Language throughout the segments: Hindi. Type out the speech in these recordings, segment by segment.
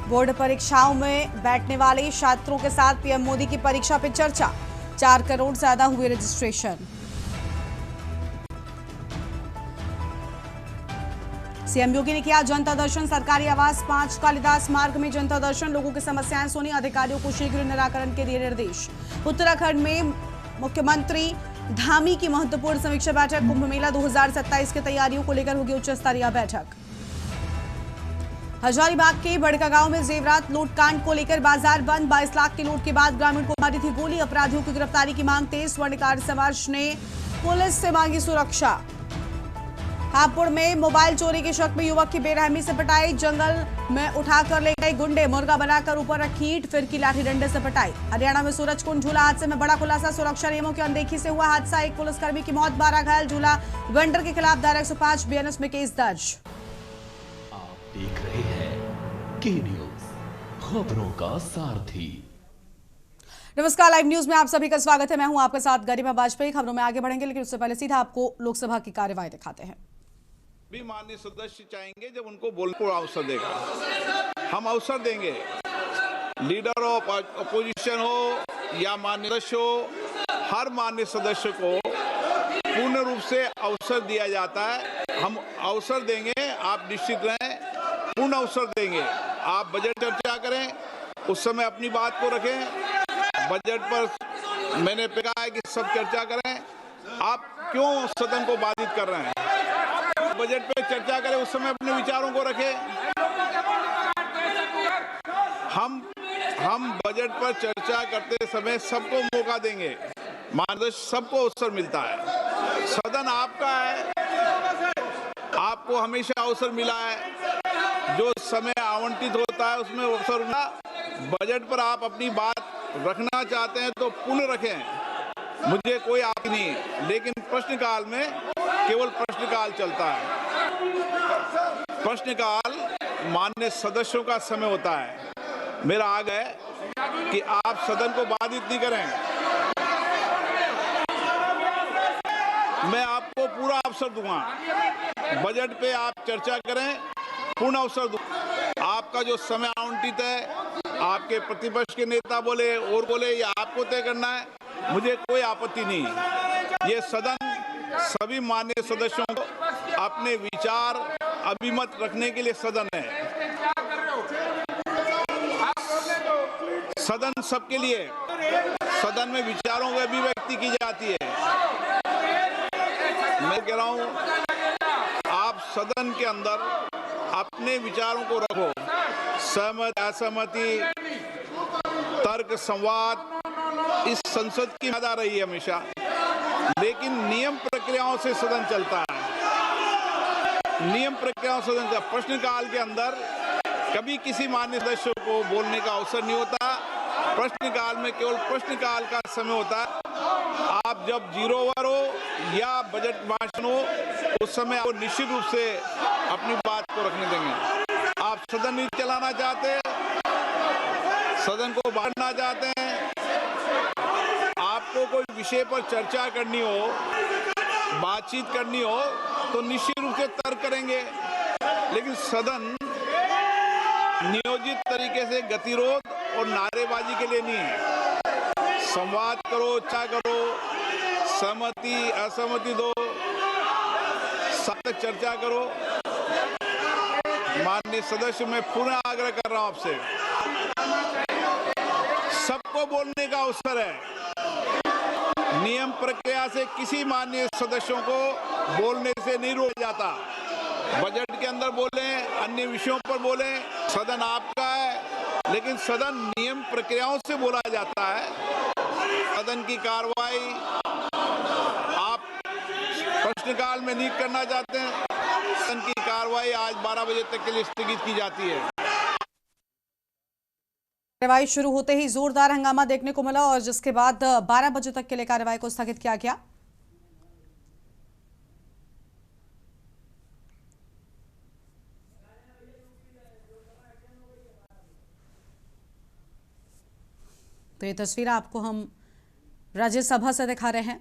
बोर्ड परीक्षाओं में बैठने वाले छात्रों के साथ पीएम मोदी की परीक्षा पे चर्चा। 4 करोड़ से ज्यादा हुए रजिस्ट्रेशन। सीएम योगी ने किया जनता दर्शन। सरकारी आवास 5 कालिदास मार्ग में जनता दर्शन। लोगों की समस्याएं सुनी। अधिकारियों को शीघ्र निराकरण के दिए निर्देश। उत्तराखंड में मुख्यमंत्री धामी की महत्वपूर्ण समीक्षा बैठक। कुंभ मेला 2027 की तैयारियों को लेकर होगी उच्च स्तरीय बैठक। हजारीबाग के बड़का गांव में जेवरात लूटकांड को लेकर बाजार बंद। 22 लाख की लूट के बाद ग्रामीण को मारी थी गोली। अपराधियों की गिरफ्तारी की मांग तेज। स्वर्णकार समाज ने पुलिस से मांगी सुरक्षा। हापुड़ में मोबाइल चोरी के शक में युवक की बेरहमी से पिटाई। जंगल में उठाकर ले गए गुंडे। मुर्गा बनाकर ऊपर रखी ईंट, फिर की लाठी डंडे से पिटाई। हरियाणा में सूरजकुंड झूला हादसे में बड़ा खुलासा। सुरक्षा नियमों की अनदेखी से हुआ हादसा। एक पुलिसकर्मी की मौत, 12 घायल। झूला वेंडर के खिलाफ धारा 105 बीएनएस में केस दर्ज। आप देख रहे हैं के न्यूज, खबरों का सारथी। नमस्कार, लाइव न्यूज में आप सभी का स्वागत है। मैं हूं आपके साथ गरिमा वाजपेयी। खबरों में आगे बढ़ेंगे, लेकिन उससे पहले सीधा आपको लोकसभा की कार्यवाही दिखाते हैं। भी माननीय सदस्य चाहेंगे जब उनको बोलने को अवसर देगा, हम अवसर देंगे। लीडर ऑफ अपोजिशन हो या माननीय सदस्य हो, हर माननीय सदस्य को पूर्ण रूप से अवसर दिया जाता है। हम अवसर देंगे, आप निश्चित रहें, पूर्ण अवसर देंगे। आप बजट चर्चा करें, उस समय अपनी बात को रखें। बजट पर मैंने कहा है कि सब चर्चा करें। आप क्यों सदन को बाधित कर रहे हैं? बजट पे चर्चा करें, उस समय अपने विचारों को रखें। हम बजट पर चर्चा करते समय सबको मौका देंगे। माननीय सबको अवसर मिलता है। सदन आपका है, आपको हमेशा अवसर मिला है। जो समय आवंटित होता है उसमें अवसर मिला। बजट पर आप अपनी बात रखना चाहते हैं तो पूर्ण रखें, मुझे कोई आपत्ति नहीं। लेकिन प्रश्नकाल में केवल प्रश्नकाल चलता है। प्रश्नकाल माननीय सदस्यों का समय होता है। मेरा आग्रह है कि आप सदन को बाधित नहीं करें। मैं आपको पूरा अवसर दूंगा। बजट पे आप चर्चा करें, पूर्ण अवसर दूंगा। आपका जो समय आवंटित है, आपके प्रतिपक्ष के नेता बोले और बोले, ये आपको तय करना है, मुझे कोई आपत्ति नहीं। ये सदन सभी माननीय सदस्यों को अपने विचार अभिमत रखने के लिए सदन है। सदन सबके लिए, सदन में विचारों की अभिव्यक्ति की जाती है। मैं कह रहा हूं, आप सदन के अंदर अपने विचारों को रखो। सहमति, असहमति, तर्क, संवाद इस संसद की मर्यादा रही है हमेशा, लेकिन नियम प्रक्रियाओं से सदन चलता है। नियम प्रक्रियाओं से सदन चलता है। प्रश्नकाल के अंदर कभी किसी माननीय सदस्य को बोलने का अवसर नहीं होता। प्रश्नकाल में केवल प्रश्नकाल का समय होता है। आप जब 0 ओवर हो या बजट भाषण हो, उस समय आप निश्चित रूप से अपनी बात को रखने देंगे। आप सदन नहीं चलाना चाहते, सदन को बांटना चाहते हैं, आपको कोई विषय पर चर्चा करनी हो, बातचीत करनी हो, तो निश्चित रूप से तर्क करेंगे। लेकिन सदन नियोजित तरीके से गतिरोध और नारेबाजी के लिए नहीं है। संवाद करो, चर्चा करो, सहमति असहमति दो, साथ चर्चा करो। माननीय सदस्य, मैं पुनः आग्रह कर रहा हूं आपसे, सबको बोलने का अवसर है। नियम प्रक्रिया से किसी माननीय सदस्यों को बोलने से नहीं रोका जाता। बजट के अंदर बोले, अन्य विषयों पर बोले, सदन आपका है, लेकिन सदन नियम प्रक्रियाओं से बोला जाता है। सदन की कार्रवाई आप प्रश्नकाल में नहीं करना चाहते हैं, सदन की कार्रवाई आज 12 बजे तक के लिए स्थगित की जाती है। कार्यवाही शुरू होते ही जोरदार हंगामा देखने को मिला और जिसके बाद 12 बजे तक के लिए कार्यवाही को स्थगित किया गया। तो ये तस्वीर आपको हम राज्यसभा से दिखा रहे हैं।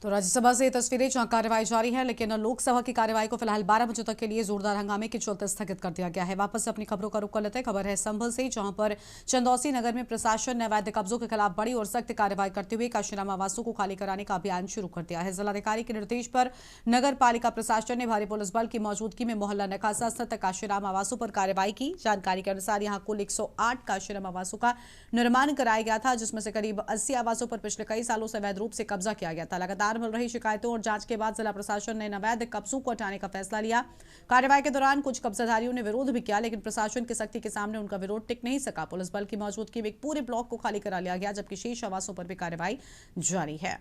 तो राज्यसभा से ये तस्वीरें जहां कार्यवाही जारी है, लेकिन लोकसभा की कार्यवाही को फिलहाल 12 बजे तक के लिए जोरदार हंगामे के चलते स्थगित कर दिया गया है। वापस से अपनी खबरों का रुख कर लेते हैं। खबर है संभल से, जहां पर चंदौसी नगर में प्रशासन ने अवैध कब्जों के खिलाफ बड़ी और सख्त कार्रवाई करते हुए काशीराम आवासों को खाली कराने का अभियान शुरू कर दिया है। जिलाधिकारी के निर्देश पर नगर पालिका प्रशासन ने भारी पुलिस बल की मौजूदगी में मोहल्ला नखासा स्थित काशीराम आवासों पर कार्रवाई की। जानकारी के अनुसार यहां कुल 108 काशीराम आवासों का निर्माण कराया गया था, जिसमें से करीब 80 आवासों पर पिछले कई सालों से अवैध रूप से कब्जा किया गया था। लगातार मिल रही शिकायतों और जांच के बाद जिला प्रशासन ने अवैध कब्जों को हटाने का फैसला लिया। कार्रवाई के दौरान कुछ कब्जाधारियों ने विरोध भी किया, लेकिन प्रशासन की सख्ती के सामने उनका विरोध टिक नहीं सका। पुलिस बल की मौजूदगी में एक पूरे ब्लॉक को खाली करा लिया गया, जबकि शेष आवासों पर भी कार्रवाई जारी है।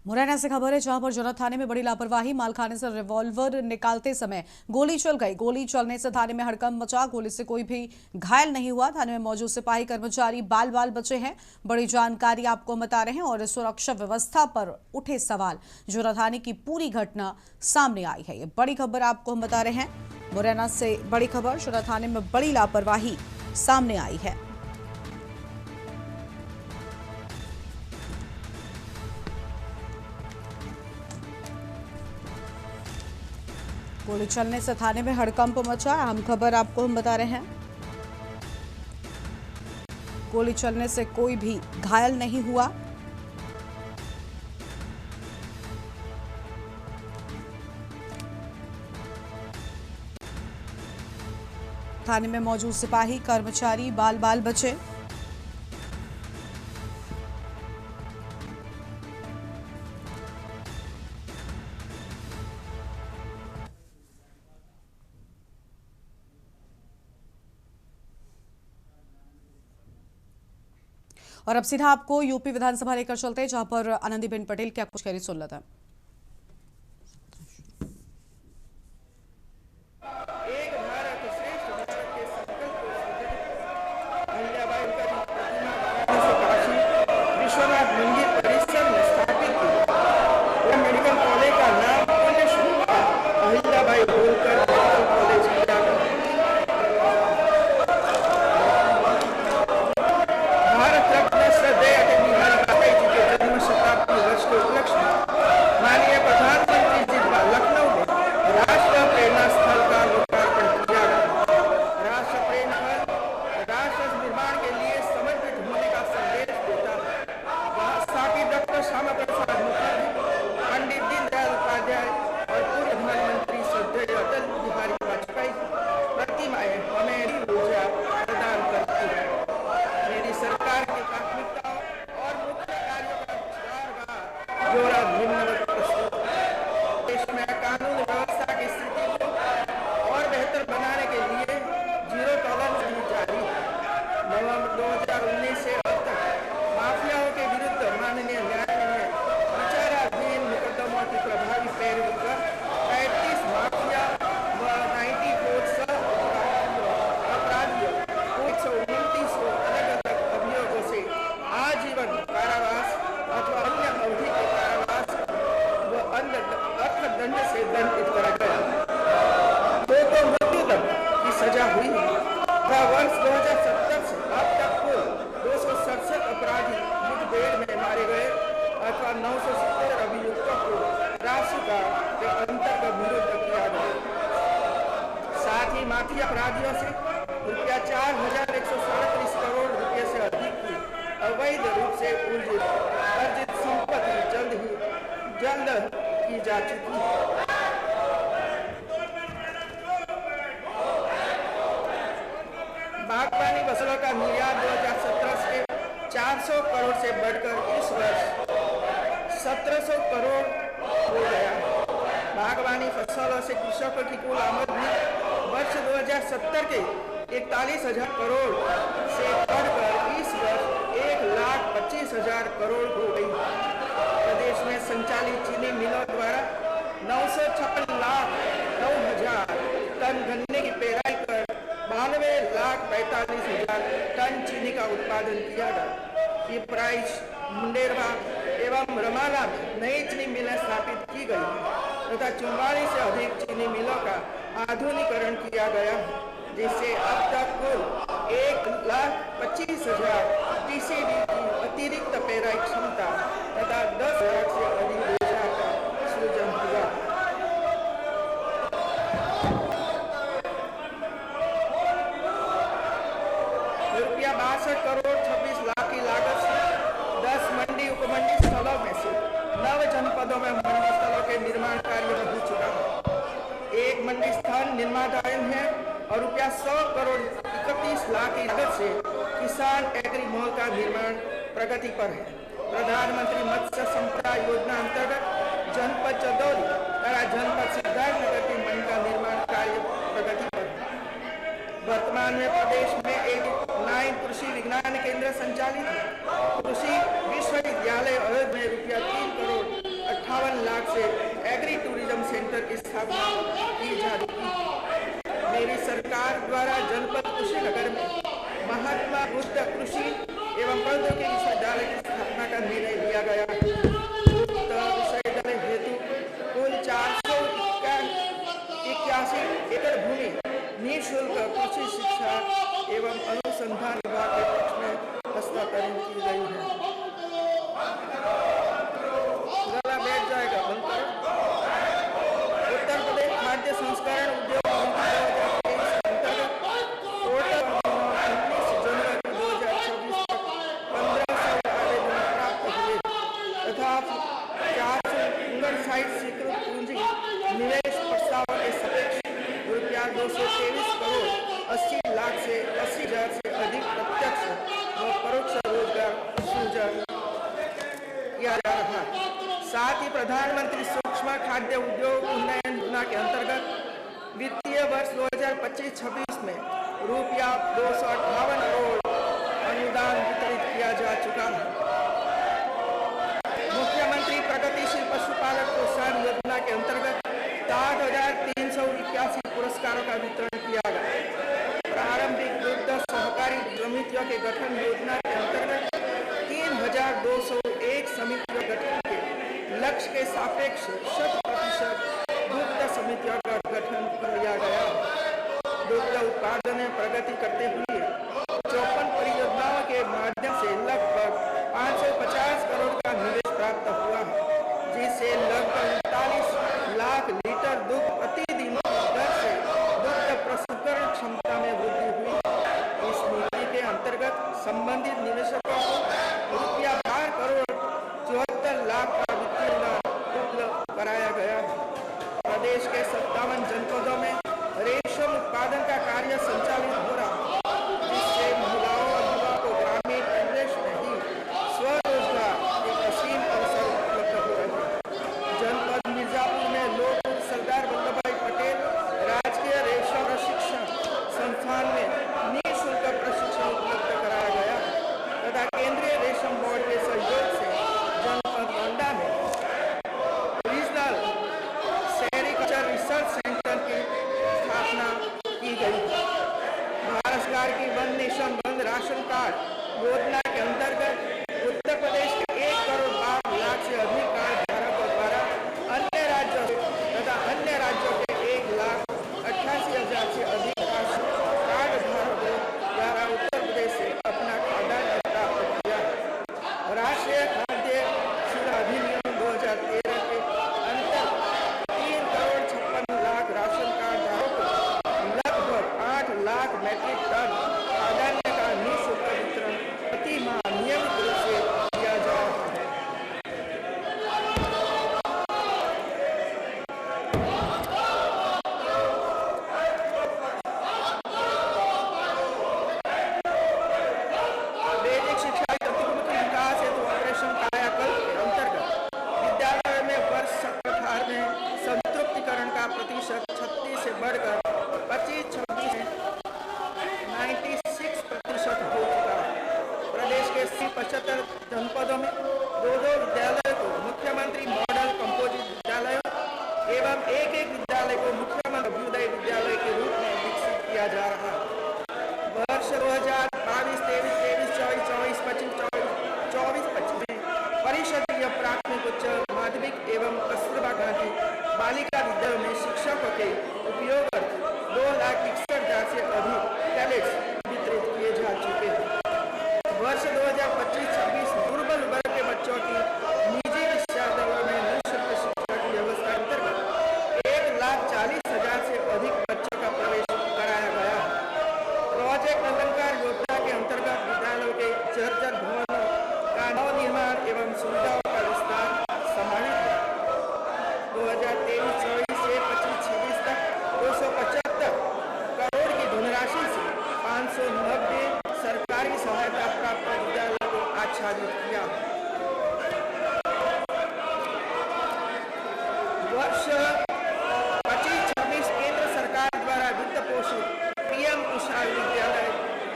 मुरैना से खबर है, जहां पर जनरल थाने में बड़ी लापरवाही, मालखाने से रिवॉल्वर निकालते समय गोली चल गई। गोली चलने से थाने में हड़कंप मचा। गोली से कोई भी घायल नहीं हुआ। थाने में मौजूद सिपाही कर्मचारी बाल बाल बचे हैं। बड़ी जानकारी आपको हम बता रहे हैं। और सुरक्षा व्यवस्था पर उठे सवाल, जनरल थाने की पूरी घटना सामने आई है। ये बड़ी खबर आपको हम बता रहे हैं। मुरैना से बड़ी खबर, जनरल थाने में बड़ी लापरवाही सामने आई है। गोली चलने से थाने में हड़कंप मचा। अहम खबर आपको हम बता रहे हैं। गोली चलने से कोई भी घायल नहीं हुआ। थाने में मौजूद सिपाही कर्मचारी बाल बाल बचे। और अब सीधा आपको यूपी विधानसभा लेकर चलते हैं, जहां पर आनंदीबेन पटेल क्या कुछ कह रही सुन लेते हैं। एक भारत श्रेष्ठ भारत के संकल्प को सुदृढ़ अहिल्याबाई का जो प्रतिमा वाराणसी काशी विश्वनाथ मंदिर परिसर में स्थापित की। यह मेडिकल कॉलेज का नाम पुण्य श्लोका अहिल्याबाई होलकर मेडिकल कॉलेज किया गया। भारत रत्न श्रद्धेय अटल बिहारी वाजपेयी जी के जन्म शताब्दी वर्ष के उपलक्ष्य में माफिया अपराधियों से रुपया 4,137 करोड़ रुपये से अधिक की अवैध रूप से अर्जित संपत्ति जल्द की जा चुकी है। बागवानी फसलों का निर्यात 2017 के 400 करोड़ से बढ़कर इस वर्ष 1700 करोड़ हो गया। बागवानी फसलों से कृषकों की कुल आमदनी वर्ष 2070 के 41,000 करोड़ से बढ़कर इस वर्ष 1,25,000 करोड़ हो गई। प्रदेश में संचालित चीनी मिलों द्वारा 956 लाख 9,000 टन गन्ने की पेराई कर 92,45,000 टन चीनी का उत्पादन किया गया। ये प्राइस मुंडेरवा एवं रमाला में नई चीनी मिलें स्थापित की गई तथा 44 से अधिक चीनी मिलों का आधुनिकीकरण किया गया, जिससे अब तक कुल 1,25,000 टीसीडी की अतिरिक्त पेराई क्षमता तथा 10,000 से अधिक रोजगार का सृजन हुआ। रुपया 62 करोड़ 26 लाख की लागत से 10 मंडी उपमंडी स्थलों में से 9 जनपदों में मंडी स्थलों के निर्माण कार्य हो चुका है। एक मंडी स्थान निर्माणाधीन है और रुपया 100 करोड़ 31 लाख की लागत से किसान एग्री मॉल का निर्माण प्रगति पर है। प्रधानमंत्री मत्स्य संपदा योजना अंतर्गत जनपद चंदौली तथा जनपद सिद्धार्थनगर की मंडी का निर्माण कार्य प्रगति पर है। वर्तमान में प्रदेश में एक 9 कृषि विज्ञान केंद्र संचालित है। कृषि विश्वविद्यालय अयोध्या में रुपया 3 करोड़ 58 लाख से एग्री टूरिज्म सेंटर की स्थापना की जा रही है। मेरी सरकार द्वारा जनपद कुशीनगर में महात्मा बुद्ध कृषि एवं प्रौद्योगिकी विश्वविद्यालय की स्थापना का निर्णय लिया गया। विश्वविद्यालय हेतु कुल 481 एकड़ भूमि निःशुल्क कृषि शिक्षा एवं अनुसंधान विभाग के पक्ष में हस्तांतरित की गई है। गला बैठ जाएगा उत्तर प्रदेश खाद्य संस्करण उद्योग अंतर्गत टोटल 19 जनवरी 2026 तक 1500 आवेदन प्राप्त हुए तथा 459 स्वीकृत पूंजी निवेश प्रस्ताव के सापेक्ष रुपया 223 करोड़ 80 लाख से 80,000 से अधिक प्रत्यक्ष व परोक्ष रोजगार सृजन किया जा रहा है। साथ ही प्रधानमंत्री सूक्ष्म खाद्य उद्योग उन्नयन योजना के अंतर्गत वित्तीय वर्ष 2025-26 में रुपया 258 करोड़ अनुदान वितरित किया जा चुका है। मुख्यमंत्री प्रगतिशील पशुपालक प्रोत्साहन योजना के अंतर्गत 60,381 पुरस्कारों का वितरण किया गया। प्रारंभिक दुग्ध सहकारी समितियों के गठन योजना के अंतर्गत 3,201 समितियों गठन के लक्ष्य के सापेक्ष 100% दुग्ध समितियों का गठन किया गया। दुग्ध उत्पादन में प्रगति करते हुए 54 परियोजनाओं के माध्यम से लगभग 550 करोड़ का निवेश प्राप्त हुआ है, जिससे लगभग 39 लाख लीटर दूध प्रतिदिन दर से दुग्ध प्रसंस्करण क्षमता में वृद्धि हुई। इस नीति के अंतर्गत संबंधित निवेशकों को रुपया 12 करोड़ 74 लाख का वित्तीय लाभ उपलब्ध कराया गया है। प्रदेश के 57 जनपदों में रेशम उत्पादन का कार्य संचालित हो रहा है, जिससे महिलाओं और युवाओं को ग्रामीण परिवेश में ही स्वरोजगार के असीम अवसर उपलब्ध हो रहे हैं। जनपद मिर्जापुर में लोकपुर सरदार वल्लभभाई पटेल राजकीय रेशम प्रशिक्षण संस्थान में निःशुल्क प्रशिक्षण उपलब्ध कराया गया तथा केंद्रीय रेशम बोर्ड के सहयोग से जनपद गोंडा में रीजनल सेरिकल्चर रिसर्च सेंटर की स्थापना की गई। भारत सरकार की one nation one ration card योजना के अंतर्गत उत्तर प्रदेश के 1 करोड़ 12 लाख से अधिक कार्ड धारकों द्वारा अन्य राज्यों तथा अन्य राज्यों के 1,88,000 से अधिक कार्ड धारकों द्वारा उत्तर प्रदेश से अपना खाद्यान्न प्राप्त किया। राष्ट्रीय खाद्य सुरक्षा अधिनियम 2013 के अंतर्गत 3 करोड़ 56 लाख राशन कार्ड धारकों को लगभग किया जा रहा है। वर्ष 2022, 23, 24, 25 में परिषदीय प्राथमिक, उच्च माध्यमिक एवं कस्तूरबा गांधी बालिका विद्यालय में शिक्षकों के उपयोग 2,61,000 से अधिक टैबलेट्स वितरित किए जा चुके हैं। वर्ष 2025-26 में दुर्बल वर्ग के बच्चों की निजी विद्यालयों में निःशुल्क शिक्षा की व्यवस्था अंतर्गत 1,40,000 से अधिक बच्चों का प्रवेश कराया गया है। प्रोजेक्ट अलंकार योजना के अंतर्गत विद्यालयों के जर्जर भवनों का नवनिर्माण एवं सुविधाओं का विस्तार समाहित है। 2023-24 से 25-26 तक 275 करोड़ की धनराशि से 590 सरकारी सहायता प्राप्त विद्यालयों को आच्छादित किया। वर्ष 25-26 केंद्र सरकार द्वारा वित्त पोषित पीएम उषा विद्यालय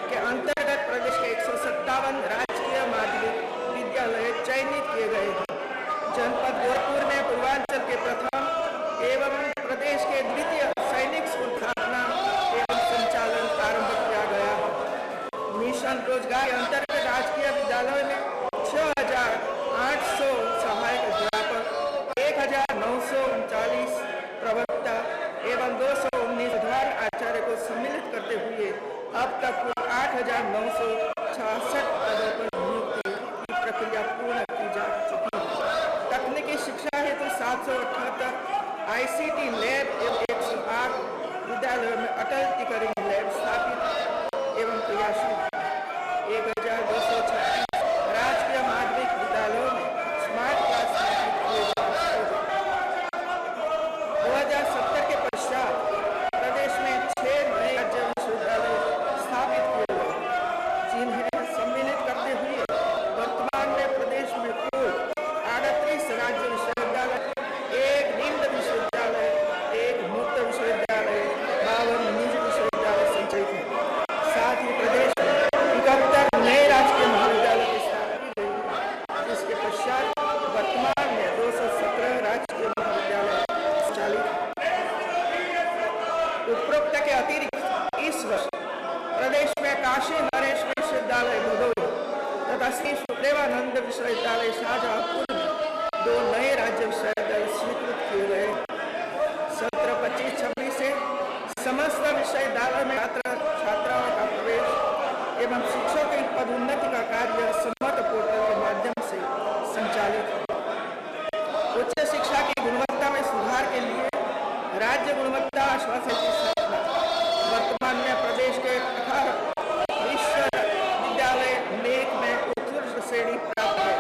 के अंतर्गत प्रदेश के 157 राजकीय माध्यमिक विद्यालय चयनित किए गए हैं। जनपद गोरखपुर में पूर्वांचल के प्रथम एवं प्रदेश के द्वितीय सैनिक स्कूल स्थापना एवं संचालन आरंभ किया गया है। मिशन रोजगार के अंतर्गत राजकीय विद्यालय में 6,800 सहायक अध्यापक, 1,939 प्रवक्ता एवं 219 प्रधान आचार्य को सम्मिलित करते हुए अब तक कुल 8,966 पदों पर नियुक्ति की प्रक्रिया पूर्ण की जा चुकी है। तकनीकी शिक्षा हेतु 778 ICT लैब एवं 108 विद्यालयों में अटल टिकरिंग लैब स्थापित एवं क्रियाशील। 1,236 राजकीय माध्यमिक विद्यालयों में स्मार्ट क्लास स्थापित किए जा चुके हैं। 2070 के पश्चात प्रदेश में 6 नए राज्य विश्वविद्यालय स्थापित किए गए, जिन्हें सम्मिलित करते हुए वर्तमान में प्रदेश में कुल 38 राज्य विश्वविद्यालय, 1 निम्न विश्वविद्यालय, 1 मुक्त विश्वविद्यालय, 52 निजी विश्वविद्यालय संचयित हैं। साथ ही प्रदेश में 71 नए राजकीय महाविद्यालय की स्थापना की गई है, जिसके पश्चात वर्तमान में 217 राजकीय महाविद्यालय संचालित हैं। उपरोक्त के अतिरिक्त इस वर्ष प्रदेश में काशी नरेश विश्वविद्यालय भदोही तथा श्री सुखदेवानंद विश्वविद्यालय शाहजहांपुर में 2 नए राज्य विश्वविद्यालय स्वीकृत किए गए। सत्र 25-26 से समस्त विश्वविद्यालय में छात्राओं का प्रवेश एवं शिक्षकों की पदोन्नति का कार्य सम्मत पोर्टल के माध्यम से संचालित है। उच्च शिक्षा की गुणवत्ता में सुधार के लिए राज्य गुणवत्ता आश्वासन की स्थापना। वर्तमान में प्रदेश के 18 विश्वविद्यालय नेक में उत्कृष्ट श्रेणी प्राप्त है।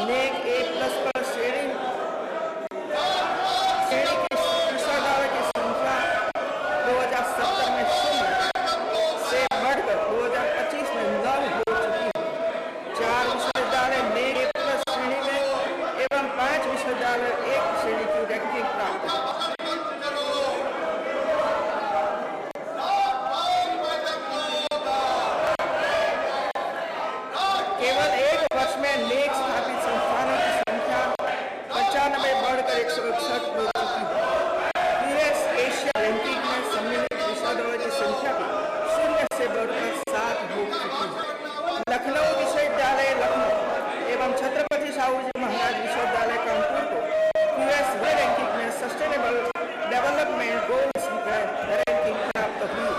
नेक A+ पर श्रेणी की विश्वविद्यालय की संख्या 2070 में 0 से बढ़कर 2025 में 9 हो चुकी है। 4 विश्वविद्यालय नेक A+ श्रेणी में एवं 5 विश्वविद्यालय एक श्रेणी की रैंकिंग प्राप्त है। केवल एक वर्ष में नेक स्थापित संस्थानों की संख्या 95 बढ़कर 161 हो चुकी है। यूएस एशिया रैंकिंग में सम्मिलित विश्वविद्यालय की संख्या भी 0 से बढ़कर 7 हो चुकी है। लखनऊ विश्वविद्यालय लखनऊ एवं छत्रपति शाहूजी महाराज विश्वविद्यालय कानपुर को यूएस रैंकिंग में सस्टेनेबल डेवलपमेंट गोल्स रैंकिंग प्राप्त हुई।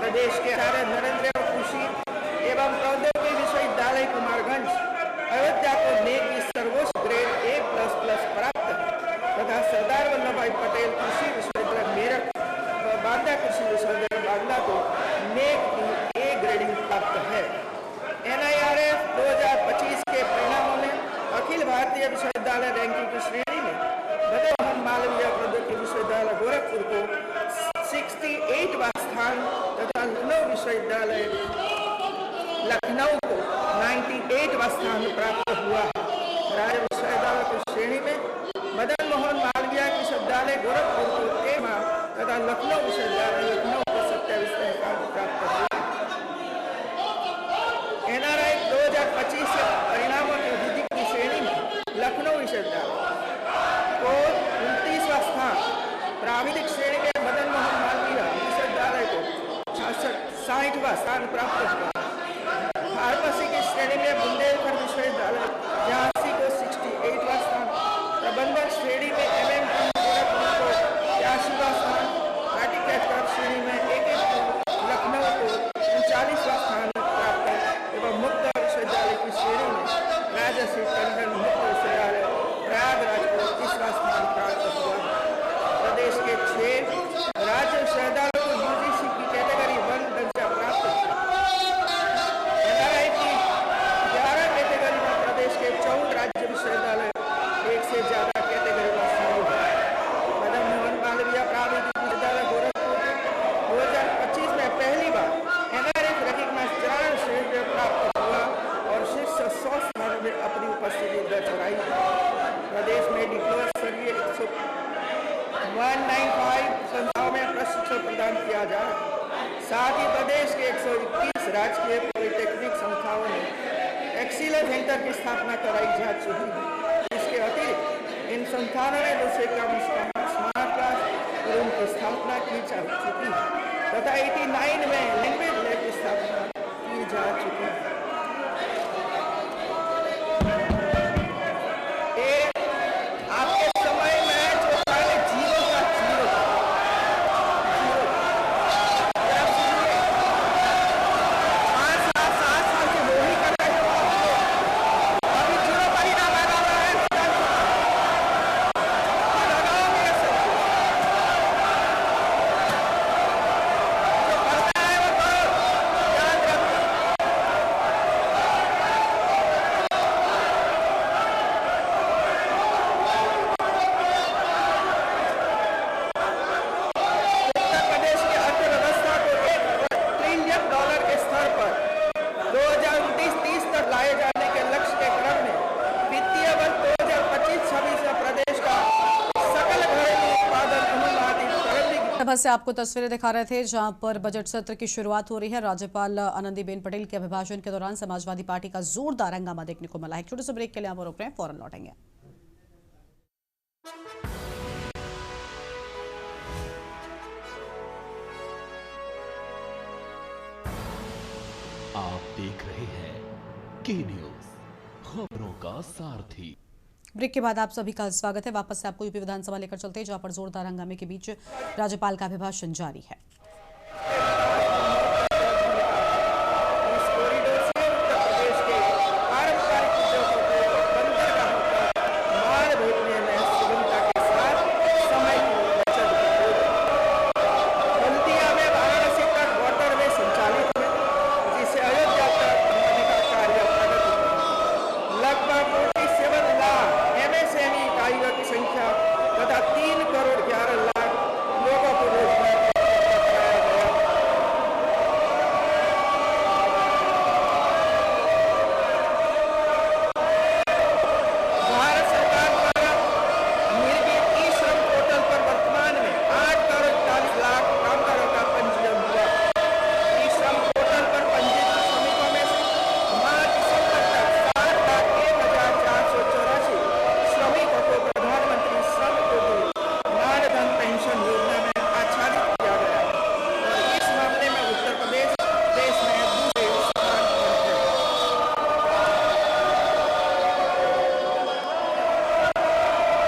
प्रदेश के आचार्य नरेंद्र कृषि एवं प्रौद्योगिकी विश्वविद्यालय कुमारगंज अयोध्या को नेक की सर्वोच्च ग्रेड A++ प्राप्त है तथा सरदार वल्लभ भाई पटेल कृषि विश्वविद्यालय मेरठ व बांदा कृषि विश्वविद्यालय बांदा को नेक की A ग्रेडिंग प्राप्त है। NIRF 2025 के परिणामों में अखिल भारतीय विश्वविद्यालय रैंकिंग की श्रेणी में मदन मालवीय प्रौद्योगिकी विश्वविद्यालय गोरखपुर को 68वां स्थान तथा लखनऊ विश्वविद्यालय लखनऊ को 98वां स्थान प्राप्त हुआ है। राज्य विश्वविद्यालय की श्रेणी में मदन मोहन मालवीय विश्वविद्यालय गोरखपुर को 1वां तथा लखनऊ विश्वविद्यालय लखनऊ को 27वां स्थान प्राप्त हुआ। NRI 2025 के परिणामों की विधि की श्रेणी में लखनऊ विश्वविद्यालय को 29वां स्थान, प्राविधिक श्रेणी में मदन मोहन मालवीय विश्वविद्यालय को 60वां स्थान प्राप्त हुआ। फार्मेसी की श्रेणी में बुंदेलखंड विश्वविद्यालय 82 को 68वां स्थान, प्रबंधन श्रेणी में MMT गोरखपुर को 82वां स्थान, हार्टिकल्चर श्रेणी में लखनऊ को 39वां स्थान प्राप्त एवं मुक्त विश्वविद्यालय की श्रेणी में राजश्री टंडन मुक्त विश्वविद्यालय प्रयागराज को 30वां स्थान प्राप्त हुआ। प्रदेश के 6 राज्य विश्वविद्यालयों को UGC की कैटेगरी 1 दर्जा प्राप्त हुआ। NRI की 11 कैटेगरी में प्रदेश के 14 राज्य विश्वविद्यालय एक से ज्यादा कैटेगरी में शामिल है। मदन मोहन मालवीय प्राविधिक विश्वविद्यालय गोरखपुर 2025 में पहली बार NRF रेकग्नाइज चार श्रेणी प्राप्त हुआ और शीर्ष 100 स्थानों में अपनी उपस्थिति दर्ज कराई। प्रदेश में डिप्लोमा स्तरीय 195 संस्थाओं में प्रशिक्षण प्रदान किया जाए। साथ ही प्रदेश के 121 राजकीय पॉलिटेक्निक संस्थाओं में एक्सीलेंस सेंटर की स्थापना कराई जा चुकी है। इसके अतिरिक्त इन संस्थानों में दूसरे क्रम स्मार्ट क्लास रूम की स्थापना की जा चुकी है तथा 89 में लैंग्वेज लैब की स्थापना की जा चुकी है। आपके समय में जो पहले जीरो का जीरो 5 साल से वो ही कर रहे थे, अभी जीरो परिणाम आ रहा है। लगाओगे सबको जो करना है वो करो, याद रखो। उत्तर प्रदेश की अर्थव्यवस्था को $1 ट्रिलियन के स्तर पर 2029-30 तक लाए जाने के लक्ष्य के क्रम में वित्तीय वर्ष 2025-26 में प्रदेश का सकल घरेलू उत्पादन अनुमानित प्रारंभिक सभा से आपको तस्वीरें दिखा रहे थे जहां पर बजट सत्र की शुरुआत हो रही है। राज्यपाल आनंदीबेन पटेल के अभिभाषण के दौरान समाजवादी पार्टी का जोरदार हंगामा देखने को मिला है। छोटे से ब्रेक के लिए आप रुक रहे हैं, फौरन लौटेंगे। आप देख रहे हैं के न्यूज, खबरों का सारथी। ब्रेक के बाद आप सभी का स्वागत है। वापस से आपको यूपी विधानसभा लेकर चलते हैं जहां पर जोरदार हंगामे के बीच राज्यपाल का अभिभाषण जारी है। इस कॉरिडोर से उत्तर प्रदेश के पारंपरिक उद्योगों को बंदरगाहों तक माल भेजने में सुगमता के साथ समय की बचत होगी। हल्दिया में वाराणसी तक वाटरवे संचालित है, जिसे अयोध्या तक बनाने का कार्य प्रगति पर। लगभग 47 लाख MSME इकाइयों की संख्या तथा 3 करोड़ 11 लाख लोगों को रोजगार कराया गया। भारत सरकार द्वारा निर्मित ई-श्रम पोर्टल पर वर्तमान में 8 करोड़ 40 लाख कामगारों का पंजीयन हुआ। ई-श्रम पोर्टल पर पंजीकृत श्रमिकों में से मार्च दिसंबर तक 7,01,484 श्रमिकों को प्रधानमंत्री श्रम योगी मानधन पेंशन योजना में आच्छादित किया गया और इस मामले में उत्तर प्रदेश देश में दूसरे स्थान पर है।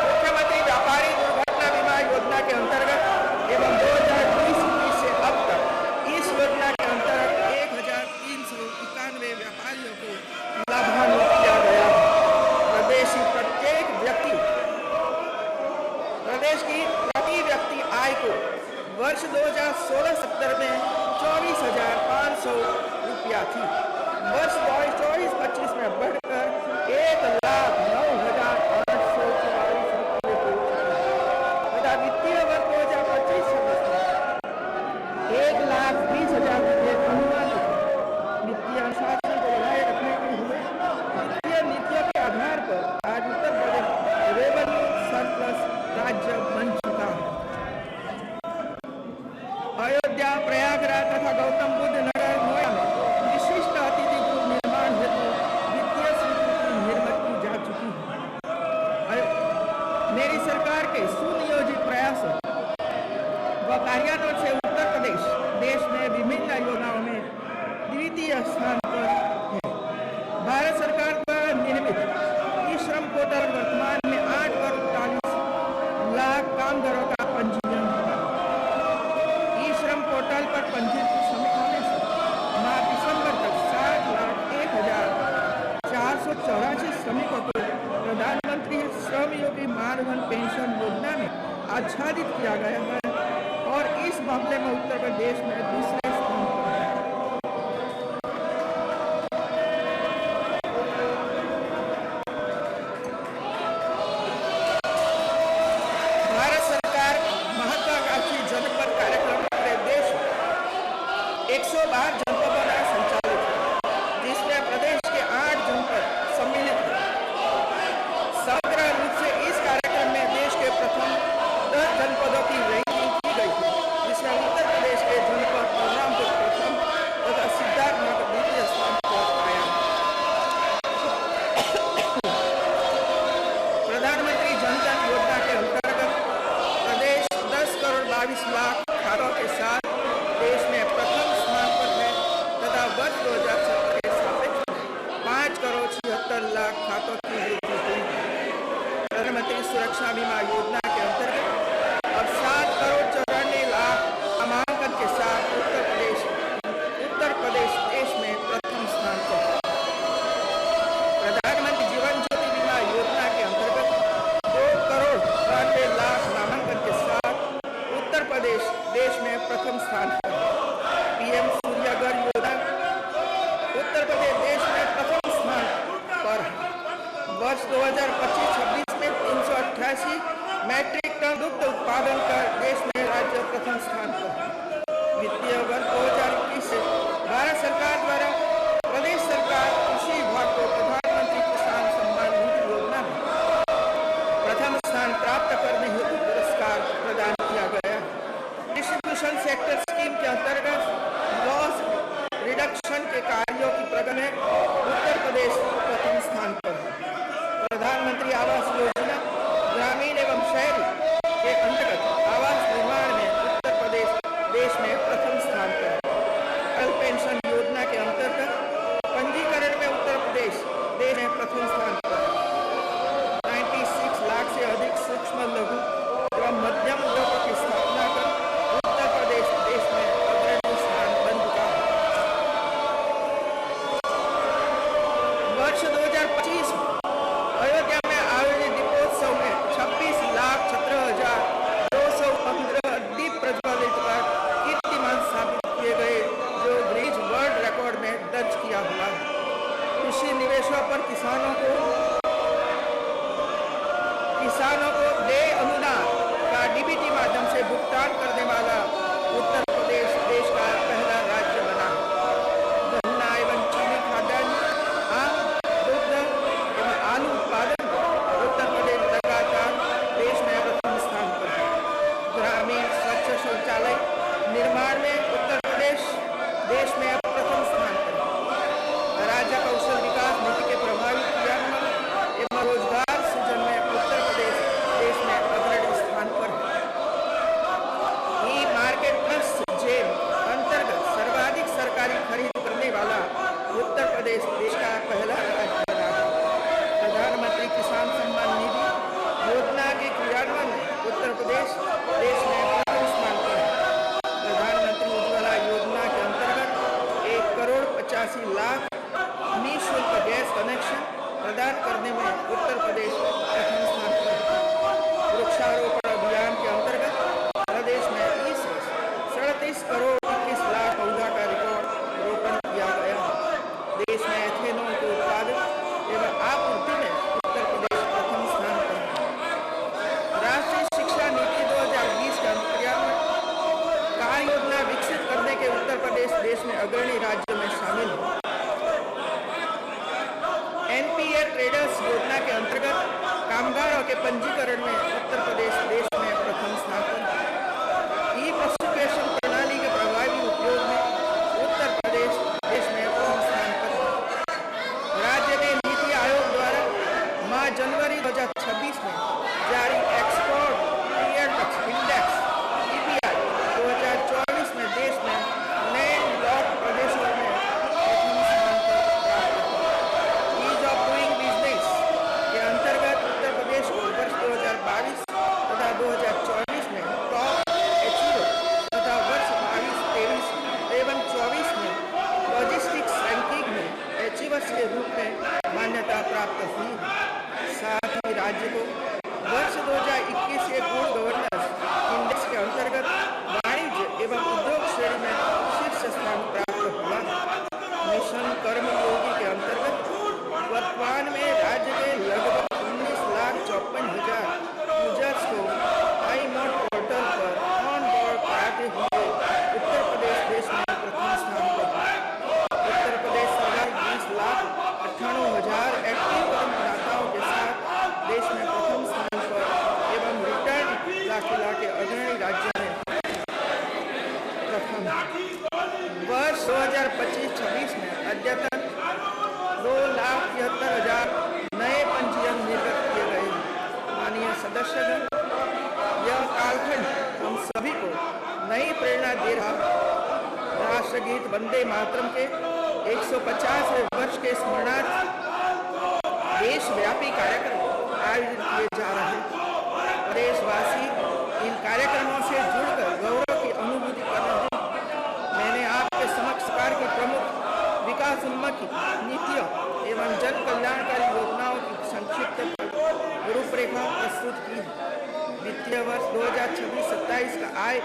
मुख्यमंत्री व्यापारी दुर्घटना बीमा योजना के अंतर्गत एवं 2020 से अब तक इस योजना के अंतर्गत 1,391 व्यापारियों को लाभान्वित किया गया। प्रदेश की प्रति व्यक्ति आय को वर्ष 2016-17 में 24,500 रुपया थी। वर्ष 2024-25 में बढ़कर 1,09,844 रुपये तथा वित्तीय वर्ष 2025-26 में 1,20,000 रुपये अनुमानित है। वित्तीय अनुशासन को बनाए रखने के लिए वित्तीय नीतियों के आधार पर आज उत्तर प्रदेश रेवेन्यू सरप्लस राज्य बन चुका है। अयोध्या, प्रयागराज तथा गौतम बुद्ध नगर नोएडा में विशिष्ट अतिथि गृह निर्माण हेतु वित्तीय विधवा पेंशन योजना में आच्छादित किया गया है और इस मामले में उत्तर प्रदेश में दूसरे स्थान पर है। भारत सरकार महत्वाकांक्षी जनपद कार्यक्रम पूरे देश में 112 जनपदों में संचालित है, जिसमें प्रदेश के 8 जनपद सम्मिलित हैं। समग्र रूप से इस कार्यक्रम में देश के प्रथम 10 जनपदों की रैंकिंग की गई है, जिसमें उत्तर प्रदेश के जनपद बलरामपुर प्रथम तथा सिद्धार्थनगर द्वितीय स्थान पर आया। प्रधानमंत्री जन धन योजना के अंतर्गत प्रदेश 10 करोड़ 22 लाख खातों के साथ देश में प्रथम स्थान पर है तथा वर्ष 2017 के सापेक्ष 5 करोड़ 76 लाख खातों की वृद्धि हुई है। प्रधानमंत्री सुरक्षा बीमा योजना के अंतर्गत अब 7 करोड़ 94 लाख नामांकन के साथ उत्तर प्रदेश देश में प्रथम स्थान पर है। प्रधानमंत्री जीवन ज्योति बीमा योजना के अंतर्गत 2 करोड़ 93 लाख नामांकन के साथ उत्तर प्रदेश देश में प्रथम स्थान पर है। पीएम सूर्यघर योजना उत्तर प्रदेश देश में प्रथम स्थान पर है। वर्ष 2025-26 में 388 मैट्रिक टन दुग्ध उत्पादन कर देश में राज्य प्रथम स्थान पर है। वित्तीय वर्ष 2021 से भारत सरकार द्वारा प्रदेश सरकार कृषि विभाग को प्रधानमंत्री किसान सम्मान निधि योजना में प्रथम स्थान प्राप्त करने हेतु पुरस्कार प्रदान किया गया। डिस्ट्रीब्यूशन सेक्टर स्कीम के अंतर्गत लॉस रिडक्शन के कार्यों की प्रगति में उत्तर प्रदेश प्रथम स्थान पर है। प्रधानमंत्री आवास योजना ग्रामीण एवं शहरी के अंतर्गत आवास निर्माण में उत्तर प्रदेश देश में प्रथम स्थान पर है। अटल पेंशन योजना के अंतर्गत पंजीकरण में उत्तर प्रदेश देश में प्रथम स्थान पर है। 96 लाख से अधिक सूक्ष्म लघु एवं मध्यम उद्योगों की स्थापना कर उत्तर प्रदेश देश में अग्रणी स्थान बन चुका है। वर्ष 2025 में अयोध्या में आयोजित दीपोत्सव में 26,17,215 दीप प्रज्वलित कर कीर्तिमान स्थापित किए गए, जो गिनीज वर्ल्ड रिकॉर्ड में दर्ज किया हुआ है। कृषि निवेशों पर किसानों को देय अनुदान का डीबीटी माध्यम से भुगतान करने वाला उत्तर प्रदेश देश का पहला राज्य बना। गन्ना एवं चीनी खाद्यान्न, आम, दुग्ध एवं आलू उत्पादन उत्तर प्रदेश लगातार देश में प्रथम स्थान पर है। ग्रामीण स्वच्छ शौचालय निर्माण में उत्तर प्रदेश देश में प्रथम स्थान पर है। राज्य कौशल विकास नीति के प्रभावी क्रियान्वयन एवं रोजगार सृजन में उत्तर प्रदेश देश में अग्रणी स्थान पर है। ई मार्केट प्लस जेम अंतर्गत सर्वाधिक सरकारी खरीद करने वाला उत्तर प्रदेश देश का पहला राज्य बना है। प्रधानमंत्री किसान सम्मान निधि योजना के क्रियान्वयन में उत्तर प्रदेश देश में प्रथम स्थान पर है। प्रधानमंत्री उज्ज्वला योजना के अंतर्गत 1 करोड़ 85 लाख निःशुल्क गैस कनेक्शन प्रदान करने में उत्तर प्रदेश प्रथम स्थान पर है। वृक्षारोपण अभियान के अंतर्गत प्रदेश में इस वर्ष 37 करोड़ 21 लाख पौधा का रिकॉर्ड रोपण किया गया है। देश में एथेनॉल के उत्पादन एवं आपूर्ति में उत्तर प्रदेश प्रथम स्थान पर है। राष्ट्रीय शिक्षा नीति 2020 का क्रियान्वयन कार्य योजना विकसित करने के उत्तर प्रदेश देश में अग्रणी राज्यों में शामिल है। एनपीए ट्रेडर्स योजना के अंतर्गत कामगारों के पंजीकरण में उत्तर प्रदेश देश में प्रथम स्थान पर है। ई प्रोसिक्यूशन प्रणाली के प्रभावी उपयोग में उत्तर प्रदेश देश में प्रथम स्थान पर है। राज्य में नीति आयोग द्वारा माह जनवरी 2026 में जारी एक्सपोर्ट पीरियड इंडेक्स (ईपीआई) 2024 में देश में लैंडलॉक प्रदेशों में प्रथम स्थान पर प्राप्त है। ईज ऑफ डूइंग बिजनेस के अंतर्गत उत्तर प्रदेश को वर्ष 2022 तथा 2024 में वर्ष 2025-26 में अद्यतन 2,73,000 नए पंजीयन निर्गत किए गए हैं। माननीय सदस्यगण, यह कालखंड हम सभी को नई प्रेरणा दे रहा है। राष्ट्रगीत वंदे मातरम के 150वें वर्ष के स्मरणार्थ देशव्यापी कार्यक्रम आयोजित किए जा रहे हैं। प्रदेशवासी इन कार्यक्रमों से जुड़कर गौरव की अनुभूति कर रहे हैं। मैंने आपके समक्ष सरकार की प्रमुख विकासोन्मुखी नीतियों एवं जन कल्याणकारी योजनाओं की संक्षिप्त रूपरेखा प्रस्तुत की है। वित्तीय वर्ष 2026-27 का आय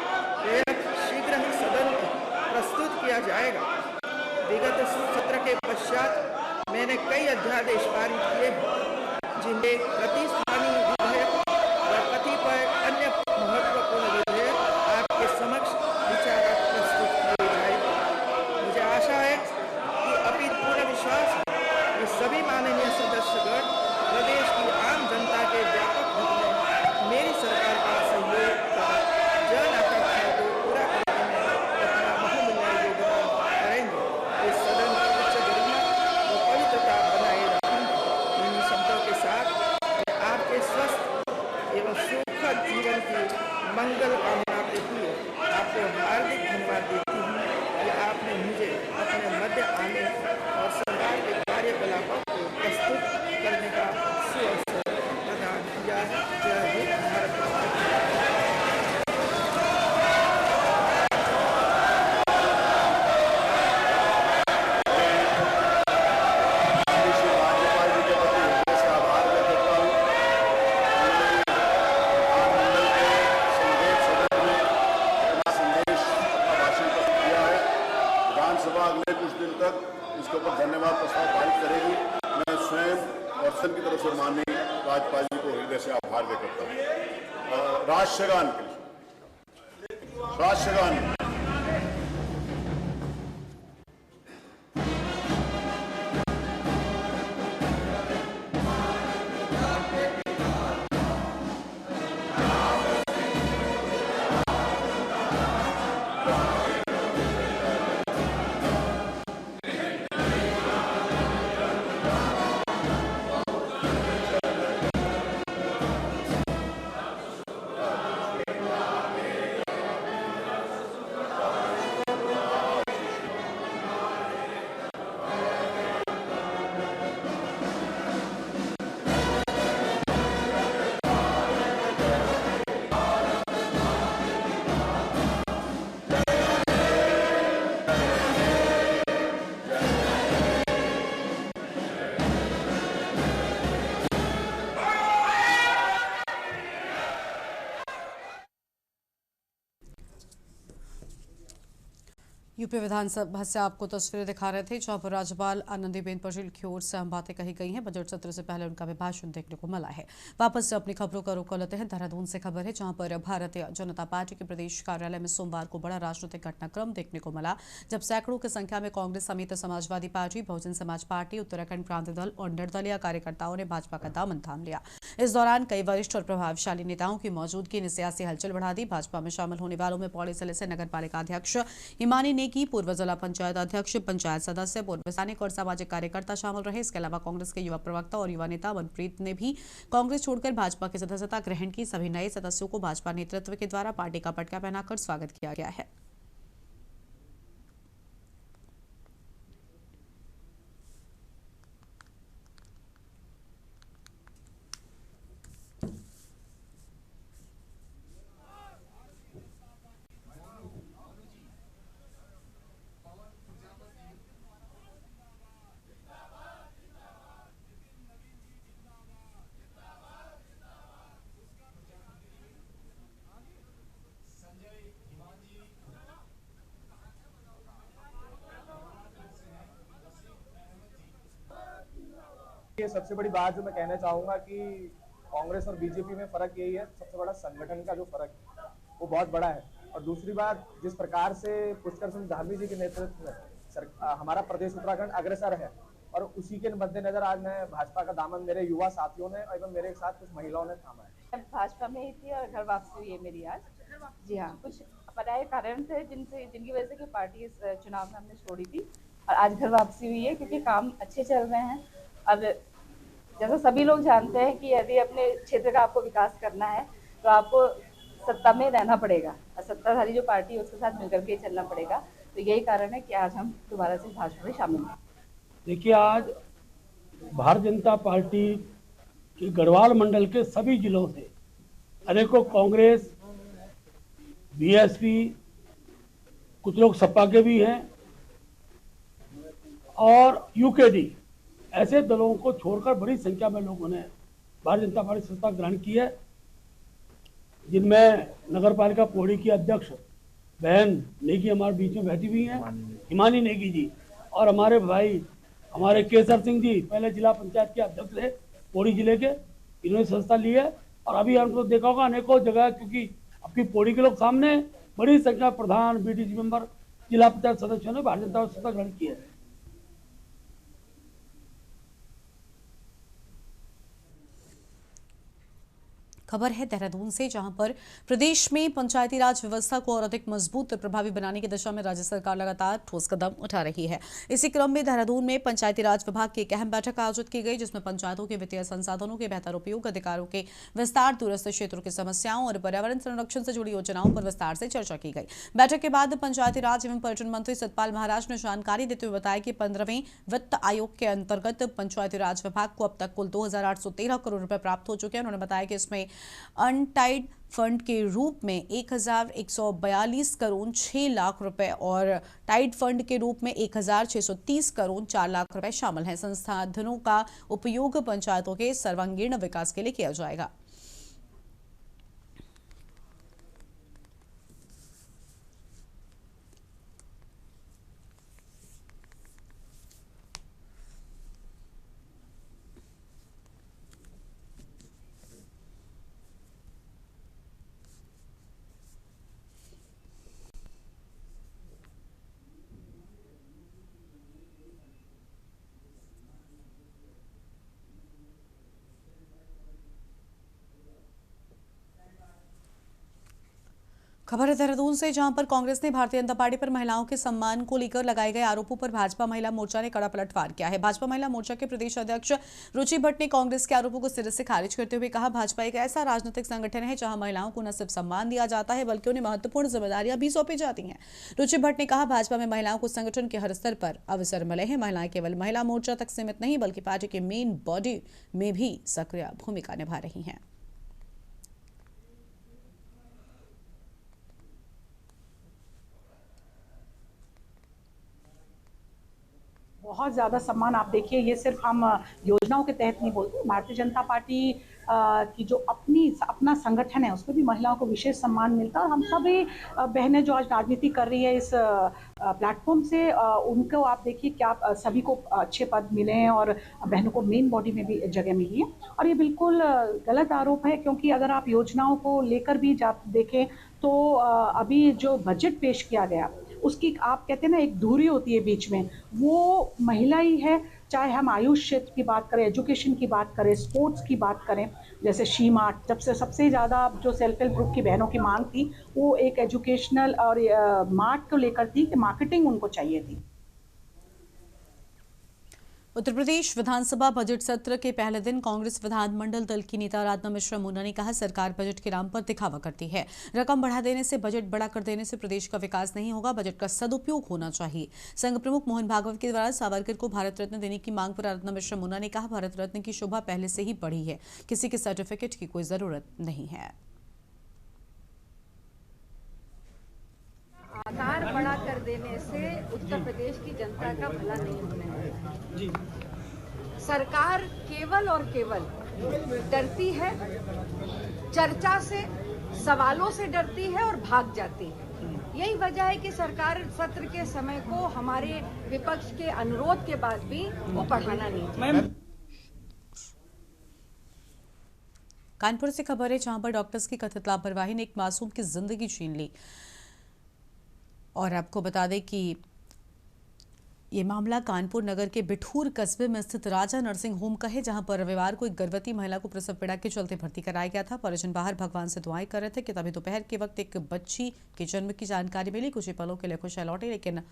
व्यय शीघ्र ही सदन में प्रस्तुत किया जाएगा। विगत सत्र के पश्चात मैंने कई अध्यादेश पारित किए हैं, जिनमें प्रतिस्थानीय विधेयक व कतिपय अन्य महत्वपूर्ण विधेयक आपके समक्ष विचारार्थ प्रस्तुत किए जाएंगे। मुझे आशा है कि अपित पूर्ण विश्वास है कि सभी माननीय सदस्यगण प्रदेश की आम जनता के व्यापक हित में मेरी सरकार का सहयोग कर जन आकांक्षाओं को पूरा करने में अपना बहुमूल्य योगदान करेंगे। इस सदन की उच्च गरिमा व पवित्रता बनाए रखेंगे। इन्हीं शब्दों के साथ मैं आपके स्वस्थ एवं सुखद जीवन की मंगल कामना करते हुए आपको हार्दिक धन्यवाद देती हूँ कि आपने मुझे अपने मध्य आने और सरकार के कार्यकलापों को प्रस्तुत करने का सुअवसर प्रदान किया है। जय हिंद, भारत माता की जय। राज्यपाल जी के प्रति हृदय से आभार व्यक्त करता हूँ। संदेश सदन में अपना संदेश, अपना भाषण प्रस्तुत किया है। विधानसभा अगले कुछ दिन तक इसके ऊपर धन्यवाद प्रस्ताव पारित करेगी। मैं स्वयं और सदन की तरफ से माननीय राज्यपाल जी को हृदय से आभार व्यक्त करता हूँ। राष्ट्रगान के लिए राष्ट्रगान यूपी विधानसभा से आपको तस्वीरें दिखा रहे थे, जहां पर राज्यपाल आनंदीबेन पटेल की ओर से अहम बातें कही गई हैं। बजट सत्र से पहले उनका अभिभाषण देखने को मिला है। वापस से अपनी खबरों का रुख कर लेते हैं। देहरादून से खबर है, जहां पर भारतीय जनता पार्टी के प्रदेश कार्यालय में सोमवार को बड़ा राजनीतिक घटनाक्रम देखने को मिला, जब सैकड़ों की संख्या में कांग्रेस समेत समाजवादी पार्टी, बहुजन समाज पार्टी, उत्तराखंड प्रांत दल और निर्दलीय कार्यकर्ताओं ने भाजपा का दामन थाम लिया। इस दौरान कई वरिष्ठ और प्रभावशाली नेताओं की मौजूदगी ने सियासी हलचल बढ़ा दी। भाजपा में शामिल होने वालों में पौड़ी जिले से नगर पालिका अध्यक्ष हिमानी नेगी, पूर्व जिला पंचायत अध्यक्ष, पंचायत सदस्य, पूर्व सैनिक और सामाजिक कार्यकर्ता शामिल रहे। इसके अलावा कांग्रेस के युवा प्रवक्ता और युवा नेता मनप्रीत ने भी कांग्रेस छोड़कर भाजपा की सदस्यता ग्रहण की। सभी नए सदस्यों को भाजपा नेतृत्व के द्वारा पार्टी का पटका पहनाकर स्वागत किया गया है। ये सबसे बड़ी बात जो मैं कहना चाहूंगा कि कांग्रेस और बीजेपी में फर्क यही है, सबसे बड़ा संगठन का जो फर्क है वो बहुत बड़ा है। और दूसरी बात, जिस प्रकार से पुष्कर सिंह धामी जी के नेतृत्व में हमारा प्रदेश उत्तराखंड अग्रसर है, और उसी के मद्देनजर आज मैं भाजपा का दामन मेरे युवा साथियों ने एवं मेरे साथ कुछ महिलाओं ने थामा है। भाजपा में ही थी और घर वापसी हुई है मेरी आज। जी हाँ, कुछ बनाए कारण थे जिनकी वजह से कि पार्टी इस चुनाव में हमने छोड़ी थी और आज घर वापसी हुई है, क्योंकि काम अच्छे चल रहे हैं। अब जैसा सभी लोग जानते हैं कि यदि अपने क्षेत्र का आपको विकास करना है तो आपको सत्ता में रहना पड़ेगा और सत्ताधारी जो पार्टी है उसके साथ मिलकर के चलना पड़ेगा। तो यही कारण है कि आज हम दोबारा से भाजपा में शामिल हैं। देखिए, आज भारतीय जनता पार्टी के गढ़वाल मंडल के सभी जिलों से अनेकों कांग्रेस, बीएसपी, कुछ लोग सपा के भी हैं और यूकेडी, ऐसे दलों को छोड़कर बड़ी संख्या में लोगों ने भारतीय जनता पार्टी सत्ता ग्रहण की है, जिनमें नगर पालिका पौड़ी की अध्यक्ष बहन नेगी हमारे बीच में बैठी हुई हैं, हिमानी नेगी जी, और हमारे भाई हमारे केसर सिंह जी पहले जिला पंचायत के अध्यक्ष थे पौड़ी जिले के, इन्होंने संस्था ली है। और अभी हमको देखा होगा अनेकों जगह, क्योंकि आपकी पौड़ी के लोग सामने, बड़ी संख्या प्रधान, बीडीसी मेंबर, जिला पंचायत सदस्यों ने भारतीय जनता पार्टी सत्ता ग्रहण की है। खबर है देहरादून से, जहां पर प्रदेश में पंचायती राज व्यवस्था को और अधिक मजबूत और प्रभावी बनाने की दिशा में राज्य सरकार लगातार ठोस कदम उठा रही है। इसी क्रम में देहरादून में पंचायती राज विभाग की एक अहम बैठक आयोजित की गई, जिसमें पंचायतों के वित्तीय संसाधनों के बेहतर उपयोग, अधिकारों के विस्तार, दूरस्थ क्षेत्रों की समस्याओं और पर्यावरण संरक्षण से जुड़ी योजनाओं पर विस्तार से चर्चा की गई। बैठक के बाद पंचायती राज एवं पर्यटन मंत्री सतपाल महाराज ने जानकारी देते हुए बताया कि 15वें वित्त आयोग के अंतर्गत पंचायती राज विभाग को अब तक कुल 2,813 करोड़ रुपए प्राप्त हो चुके हैं। उन्होंने बताया कि इसमें अनटाइड फंड के रूप में 1,142 करोड़ 6 लाख रुपए और टाइड फंड के रूप में 1,630 करोड़ 4 लाख रुपए शामिल हैं। संसाधनों का उपयोग पंचायतों के सर्वांगीण विकास के लिए किया जाएगा। खबर है देहरादून से, जहां पर कांग्रेस ने भारतीय जनता पार्टी पर महिलाओं के सम्मान को लेकर लगाए गए आरोपों पर भाजपा महिला मोर्चा ने कड़ा पलटवार किया है। भाजपा महिला मोर्चा के प्रदेश अध्यक्ष रुचि भट्ट ने कांग्रेस के आरोपों को सिरे से खारिज करते हुए कहा, भाजपा एक ऐसा राजनीतिक संगठन है जहां महिलाओं को न सिर्फ सम्मान दिया जाता है बल्कि उन्हें महत्वपूर्ण जिम्मेदारियां भी सौंपी जाती हैं। रुचि भट्ट ने कहा, भाजपा में महिलाओं को संगठन के हर स्तर पर अवसर मिले हैं। महिलाएं केवल महिला मोर्चा तक सीमित नहीं बल्कि पार्टी के मेन बॉडी में भी सक्रिय भूमिका निभा रही हैं। बहुत ज़्यादा सम्मान आप देखिए, ये सिर्फ हम योजनाओं के तहत नहीं बोलते, भारतीय जनता पार्टी की जो अपना संगठन है उसमें भी महिलाओं को विशेष सम्मान मिलता है। और हम सभी बहनें जो आज राजनीति कर रही है इस प्लेटफॉर्म से, उनको आप देखिए क्या सभी को अच्छे पद मिले हैं और बहनों को मेन बॉडी में भी जगह मिली है। और ये बिल्कुल गलत आरोप है, क्योंकि अगर आप योजनाओं को लेकर भी देखें तो अभी जो बजट पेश किया गया उसकी आप कहते हैं ना एक दूरी होती है बीच में, वो महिला ही है। चाहे हम आयुष क्षेत्र की बात करें, एजुकेशन की बात करें, स्पोर्ट्स की बात करें, जैसे शी मार्ट, जब से सबसे ज़्यादा जो सेल्फ हेल्प ग्रुप की बहनों की मांग थी वो एक एजुकेशनल और मार्ट को लेकर थी कि मार्केटिंग उनको चाहिए थी। उत्तर प्रदेश विधानसभा बजट सत्र के पहले दिन कांग्रेस विधानमंडल दल की नेता आराधना मिश्रा मुंडा ने कहा, सरकार बजट के नाम पर दिखावा करती है। रकम बढ़ा देने से, बजट बड़ा कर देने से प्रदेश का विकास नहीं होगा, बजट का सदुपयोग होना चाहिए। संघ प्रमुख मोहन भागवत के द्वारा सावरकर को भारत रत्न देने की मांग पर आराधना मिश्रा मुंडा ने कहा, भारत रत्न की शोभा पहले से ही बढ़ी है, किसी के सर्टिफिकेट की कोई जरूरत नहीं है। आकार बड़ा कर देने से उत्तर प्रदेश की जनता का भला नहीं होने वाला है। सरकार केवल और केवल डरती है, चर्चा से, सवालों से डरती है और भाग जाती है। यही वजह है कि सरकार सत्र के समय को हमारे विपक्ष के अनुरोध के बाद भी वो बढ़ाना नहीं चाहती। कानपुर से खबर है, जहां पर डॉक्टर्स की कथित लापरवाही ने एक मासूम की जिंदगी छीन ली। और आपको बता दें कि ये मामला कानपुर नगर के बिठूर कस्बे में स्थित राजा नर्सिंग होम का है, जहां पर रविवार को एक गर्भवती महिला को प्रसव पीड़ा के चलते भर्ती कराया गया था। परिजन बाहर भगवान से दुआएं कर रहे थे कि तभी दोपहर के वक्त एक बच्ची के जन्म की जानकारी मिली। कुछ ही पलों के लिए खुशियां लौटी, लेकिन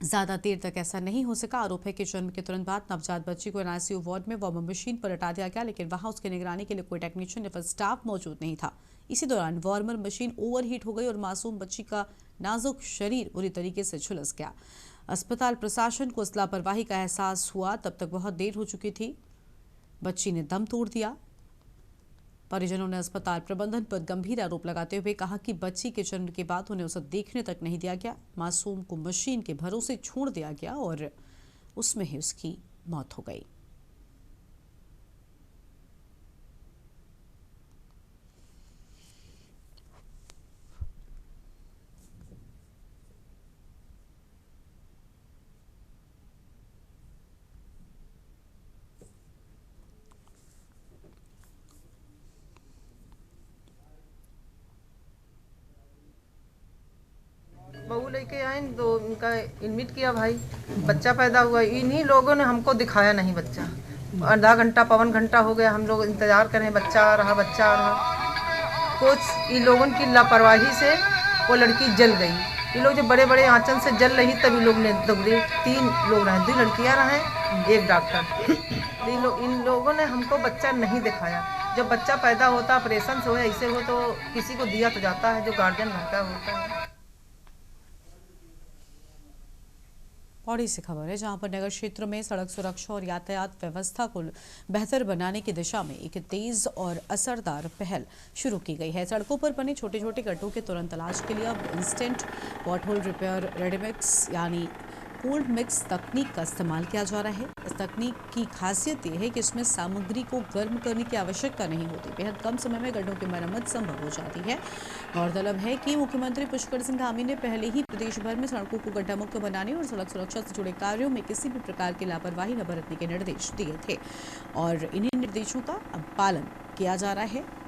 ज्यादा देर तक ऐसा नहीं हो सका। आरोप है कि जन्म के तुरंत बाद नवजात बच्ची को एनआईसीयू वार्ड में वार्मर मशीन पर लटा दिया गया, लेकिन वहां उसकी निगरानी के लिए कोई टेक्नीशियन या फिर स्टाफ मौजूद नहीं था। इसी दौरान वार्मर मशीन ओवरहीट हो गई और मासूम बच्ची का नाजुक शरीर बुरी तरीके से झुलस गया। अस्पताल प्रशासन को इस लापरवाही का एहसास हुआ, तब तक बहुत देर हो चुकी थी। बच्ची ने दम तोड़ दिया। परिजनों ने अस्पताल प्रबंधन पर गंभीर आरोप लगाते हुए कहा कि बच्ची के जन्म के बाद उन्हें उसे देखने तक नहीं दिया गया। मासूम को मशीन के भरोसे छोड़ दिया गया और उसमें ही उसकी मौत हो गई। बहू लेके आए तो उनका एडमिट किया, भाई बच्चा पैदा हुआ। इन्हीं लोगों ने हमको दिखाया नहीं बच्चा। आधा घंटा पौन घंटा हो गया हम लोग इंतजार कर रहे हैं, बच्चा आ रहा बच्चा आ रहा। कुछ इन लोगों की लापरवाही से वो लड़की जल गई। ये लोग जो बड़े बड़े आंचल से जल रही तभी लोग ने दौड़े। 3 लोग रहे, 2 लड़कियां रहे, 1 डॉक्टर। इन लोगों ने हमको बच्चा नहीं दिखाया। जब बच्चा पैदा होता ऑपरेशन से हो ऐसे हो तो किसी को दिया तो जाता है, जो गार्जियन घर का होता है। पौड़ी से खबर है, जहां पर नगर क्षेत्र में सड़क सुरक्षा और यातायात व्यवस्था को बेहतर बनाने की दिशा में एक तेज और असरदार पहल शुरू की गई है। सड़कों पर बने छोटे छोटे गड्ढों के तुरंत तलाश के लिए अब इंस्टेंट पॉटहोल रिपेयर रेडीमिक्स यानी कोल्ड मिक्स तकनीक का इस्तेमाल किया जा रहा है। इस तकनीक की खासियत यह है कि इसमें सामग्री को गर्म करने की आवश्यकता नहीं होती। बेहद कम समय में गड्ढों की मरम्मत संभव हो जाती है। गौरतलब है कि मुख्यमंत्री पुष्कर सिंह धामी ने पहले ही प्रदेश भर में सड़कों को गड्ढा मुक्त बनाने और सड़क सुरक्षा से जुड़े कार्यों में किसी भी प्रकार की लापरवाही न बरतने के निर्देश दिए थे और इन्हीं निर्देशों का अब पालन किया जा रहा है।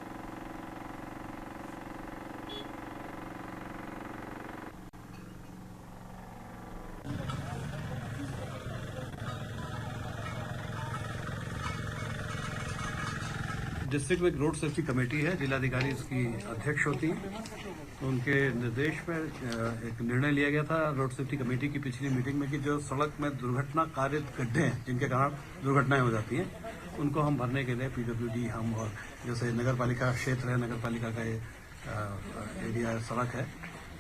डिस्ट्रिक्ट में एक रोड सेफ्टी कमेटी है, जिलाधिकारी इसकी अध्यक्ष होती हैं। तो उनके निर्देश में एक निर्णय लिया गया था रोड सेफ्टी कमेटी की पिछली मीटिंग में कि जो सड़क में दुर्घटना कारित गड्ढे हैं जिनके कारण दुर्घटनाएं हो जाती हैं, उनको हम भरने के लिए पीडब्ल्यूडी हम और जैसे नगर पालिका क्षेत्र है, नगर पालिका का ये एरिया सड़क है,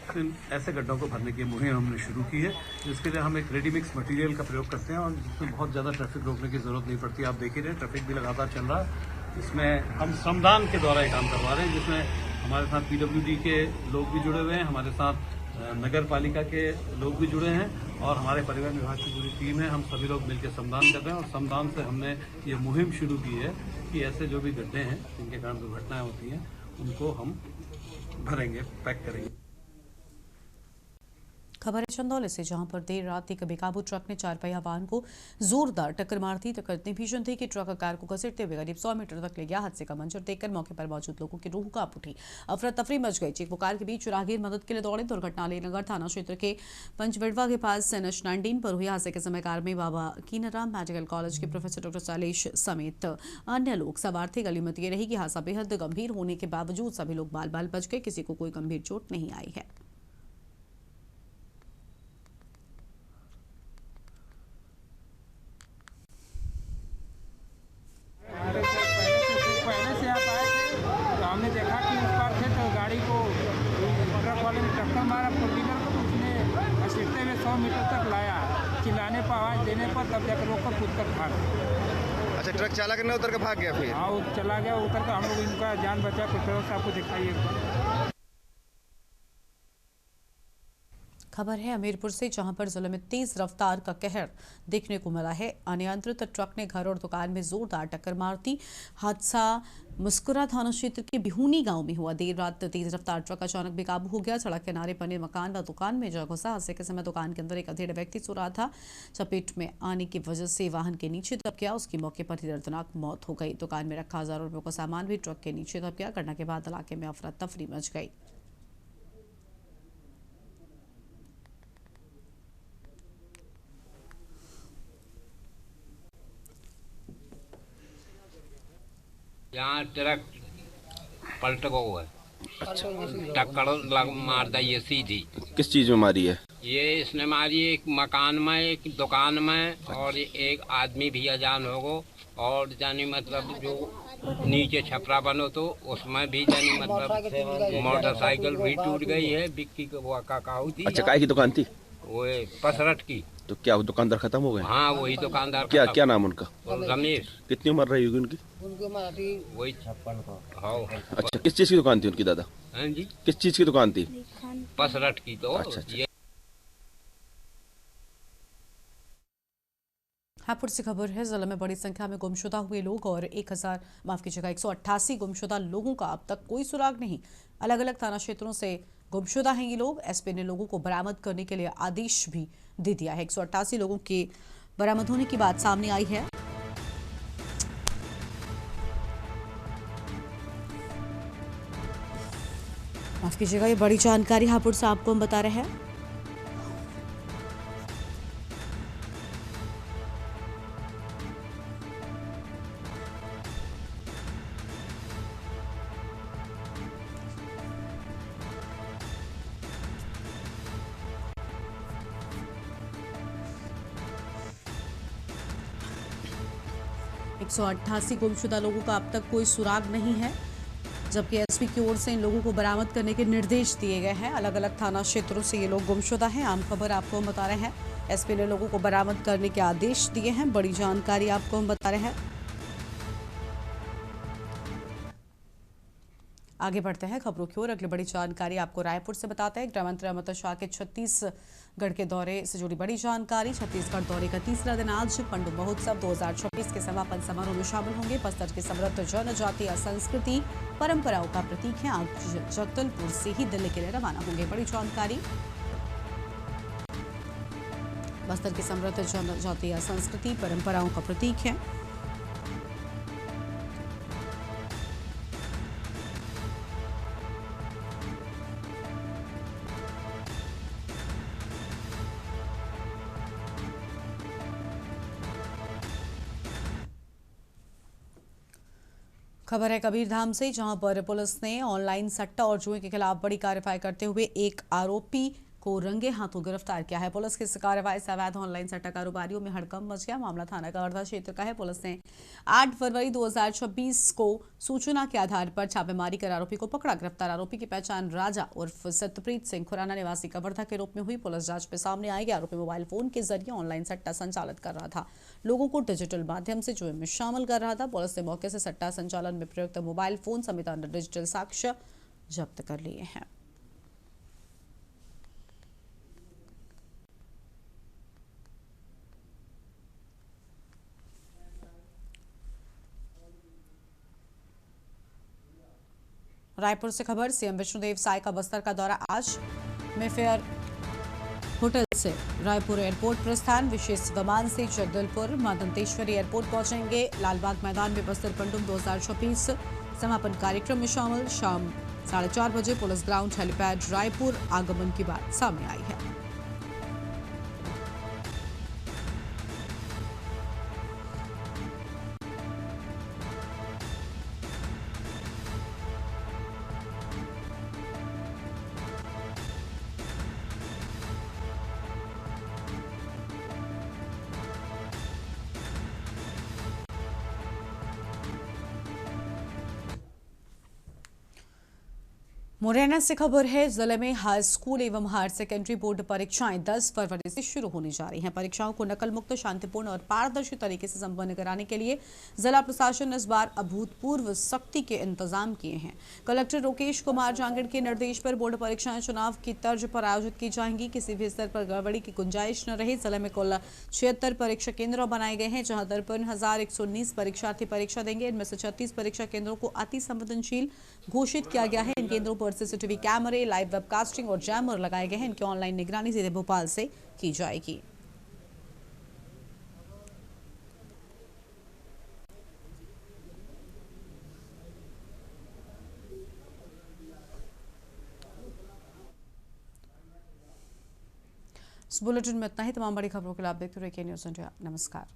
तो ऐसे गड्ढों को भरने की मुहिम हमने शुरू की है, जिसके लिए हम एक रेडी मिक्स मटेरियल का प्रयोग करते हैं और जिसमें बहुत ज़्यादा ट्रैफिक रोकने की जरूरत नहीं पड़ती। आप देख ही रहे ट्रैफिक भी लगातार चल रहा है। इसमें हम श्रमदान के द्वारा ये काम करवा रहे हैं, जिसमें हमारे साथ पीडब्ल्यूडी के लोग भी जुड़े हुए हैं, हमारे साथ नगर पालिका के लोग भी जुड़े हैं और हमारे परिवहन विभाग की पूरी टीम है। हम सभी लोग मिलकर श्रमदान कर रहे हैं और श्रमदान से हमने ये मुहिम शुरू की है कि ऐसे जो भी गड्ढे हैं जिनके कारण दुर्घटनाएं होती हैं उनको हम भरेंगे, पैक करेंगे। खबर है चंदौली से, जहां पर देर रात एक बेकाबू ट्रक ने 4 पहिया वाहन को जोरदार टक्कर मार दी। टक्कर इतनी भीषण थी कि ट्रक कार को घसीटते हुए करीब 100 मीटर तक ले गया। हादसे का मंजर देखकर मौके पर मौजूद लोगों की रूह कांप उठी। अफरा तफरी मच गई। चीख पुकार के बीच राहगीर मदद के लिए दौड़े। दुर्घटना अलीनगर थाना क्षेत्र के पंचबड़वा के पास NH-19 पर हुई। हादसे के समय कार में बाबा कीनाराम मेडिकल कॉलेज के प्रोफेसर डॉक्टर शैलेश समेत अन्य लोग सवार थे। गलीमत ये रही कि हादसा बेहद गंभीर होने के बावजूद सभी लोग बाल बाल बच गए। किसी को कोई गंभीर चोट नहीं आई है। पहले से आप आए थे तो हमने देखा कि उस पर थे तो गाड़ी को ट्रक वाले ने टक्कर मारा फोर व्हीलर को, तो उसने घसीटते हुए 100 मीटर तक लाया। चिल्लाने पर आवाज़ देने पर तब जाकर रोककर कूद कर भाग। अच्छा, ट्रक चालक ने उतर के भाग गया फिर? हाँ, वो चला गया उतर कर। हम लोग इनका जान बचा। पेट्रोल साहब को दिखाइए। खबर है हमीरपुर से, जहां पर जिले में तेज रफ्तार का कहर देखने को मिला है। अनियंत्रित ट्रक ने घर और दुकान में जोरदार टक्कर मार दी। हादसा मुस्कुरा थाना क्षेत्र के बिहूनी गांव में हुआ। देर रात तेज रफ्तार ट्रक अचानक बेकाबू हो गया। सड़क किनारे बने मकान व दुकान में जा घुसा। हादसे के समय दुकान के अंदर एक अधेड़ व्यक्ति सो रहा था। चपेट में आने की वजह से वाहन के नीचे दब गया। उसकी मौके पर ही दर्दनाक मौत हो गई। दुकान में रखा हजारों रुपयों का सामान भी ट्रक के नीचे दब गया। घटना के बाद इलाके में अफरा तफरी मच गई। यहाँ ट्रक पलट गो है। टक्कर मार दी ये सीधी। किस चीज में मारी है? ये इसने मारी एक मकान में, एक दुकान में, और एक आदमी भी अजान हो गो, और जानी मतलब जो नीचे छपरा बनो तो उसमें भी जानी मतलब मोटरसाइकिल भी टूट गई है। बिक्की को काकाऊ थी। अच्छा, काय की दुकान थी? वो पसरट की। तो क्या वो दुकानदार खत्म हो गए? हाँ, वही दुकानदार। क्या नाम उनका? रमेश। कितनी उम्र रही होगी उनकी? वही 56 का। हाँ। अच्छा, किस चीज की दुकान थी उनकी दादा? हाँ जी, किस चीज की दुकान थी? पसरट की। तो अच्छा। हापुड़ से खबर है, जिले में बड़ी संख्या में गुमशुदा हुए लोग और 188 गुमशुदा लोगों का अब तक कोई सुराग नहीं। अलग अलग थाना क्षेत्रों से गुमशुदा हैं ये लोग। एसपी ने लोगों को बरामद करने के लिए आदेश भी दे दिया है। 188 लोगों के बरामद होने की बात सामने आई है। माफ कीजिएगा, ये बड़ी जानकारी हापुड़ से आपको हम बता रहे हैं। एक 188 गुमशुदा लोगों का अब तक कोई सुराग नहीं है, जबकि एसपी की ओर से इन लोगों को बरामद करने के निर्देश दिए गए हैं। अलग अलग थाना क्षेत्रों से ये लोग गुमशुदा हैं। आम खबर आपको हम बता रहे हैं, एसपी ने लोगों को बरामद करने के आदेश दिए हैं। बड़ी जानकारी आपको हम बता रहे हैं। आगे बढ़ते हैं खबरों की ओर। अगली बड़ी जानकारी आपको रायपुर से बताते हैं। गृह मंत्री अमित शाह के छत्तीसगढ़ के दौरे से जुड़ी बड़ी जानकारी। छत्तीसगढ़ दौरे का तीसरा दिन आज पंडु महोत्सव 2026 के समापन समारोह में शामिल होंगे। बस्तर की समृद्ध जनजातीय संस्कृति परंपराओं का प्रतीक है। आज जगदलपुर से ही दिल्ली के लिए रवाना होंगे। बड़ी जानकारी, बस्तर की समृद्ध जनजातीय संस्कृति परंपराओं का प्रतीक है। खबर है कबीरधाम से, जहां पर पुलिस ने ऑनलाइन सट्टा और जुए के खिलाफ बड़ी कार्रवाई करते हुए एक आरोपी को रंगे हाथों गिरफ्तार किया है। पुलिस की इस कार्रवाई से अवैध ऑनलाइन सट्टा कारोबारियों में हड़कंप मच गया। मामला थाना कवर्धा क्षेत्र का है। पुलिस ने 8 फरवरी 2026 को सूचना के आधार पर छापेमारी कर आरोपी को पकड़ा। गिरफ्तार आरोपी की पहचान राजा उर्फ सतप्रीत सिंह खुराना निवासी कवर्धा के रूप में हुई। पुलिस जांच में सामने आई कि आरोपी मोबाइल फोन के जरिए ऑनलाइन सट्टा संचालित कर रहा था, लोगों को डिजिटल माध्यम से जुए में शामिल कर रहा था। पुलिस ने मौके से सट्टा संचालन में प्रयुक्त मोबाइल फोन समेत अन्य डिजिटल साक्ष्य जब्त कर लिए हैं। रायपुर से खबर, सीएम विष्णुदेव साय का बस्तर का दौरा आज। मेफेयर होटल से रायपुर एयरपोर्ट प्रस्थान, विशेष विमान से जगदलपुर मां दंतेश्वरी एयरपोर्ट पहुंचेंगे। लालबाग मैदान में बस्तर पंडुम 2026 समापन कार्यक्रम में शामिल। शाम 4:30 बजे पुलिस ग्राउंड हेलीपैड रायपुर आगमन की बात सामने आई है। मुरैना से खबर है, जिले में हाई स्कूल एवं हायर सेकेंडरी बोर्ड परीक्षाएं 10 फरवरी से शुरू होने जा रही हैं। परीक्षाओं को नकल मुक्त, शांतिपूर्ण और पारदर्शी तरीके से संपन्न कराने के लिए जिला प्रशासन ने इस बार अभूतपूर्व सख्ती के इंतजाम किए हैं। कलेक्टर रोकेश कुमार जांगड़ के निर्देश पर बोर्ड परीक्षाएं चुनाव की तर्ज पर आयोजित की जाएंगी। किसी भी स्तर पर गड़बड़ी की गुंजाइश न रहे। जिले में कुल 76 परीक्षा केंद्र बनाए गए हैं, जहां 53,119 परीक्षार्थी परीक्षा देंगे। इनमें से 36 परीक्षा केंद्रों को अति संवेदनशील घोषित किया गया है। इन केंद्रों पर सीसीटीवी कैमरे, लाइव वेबकास्टिंग और जैमर लगाए गए हैं। इनकी ऑनलाइन निगरानी सीधे भोपाल से की जाएगी। इस बुलेटिन में इतना ही। तमाम बड़ी खबरों के लिए आप देखते रहिए न्यूज़ इंडिया। नमस्कार।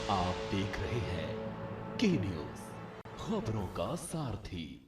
आप देख रहे हैं के न्यूज, खबरों का सारथी।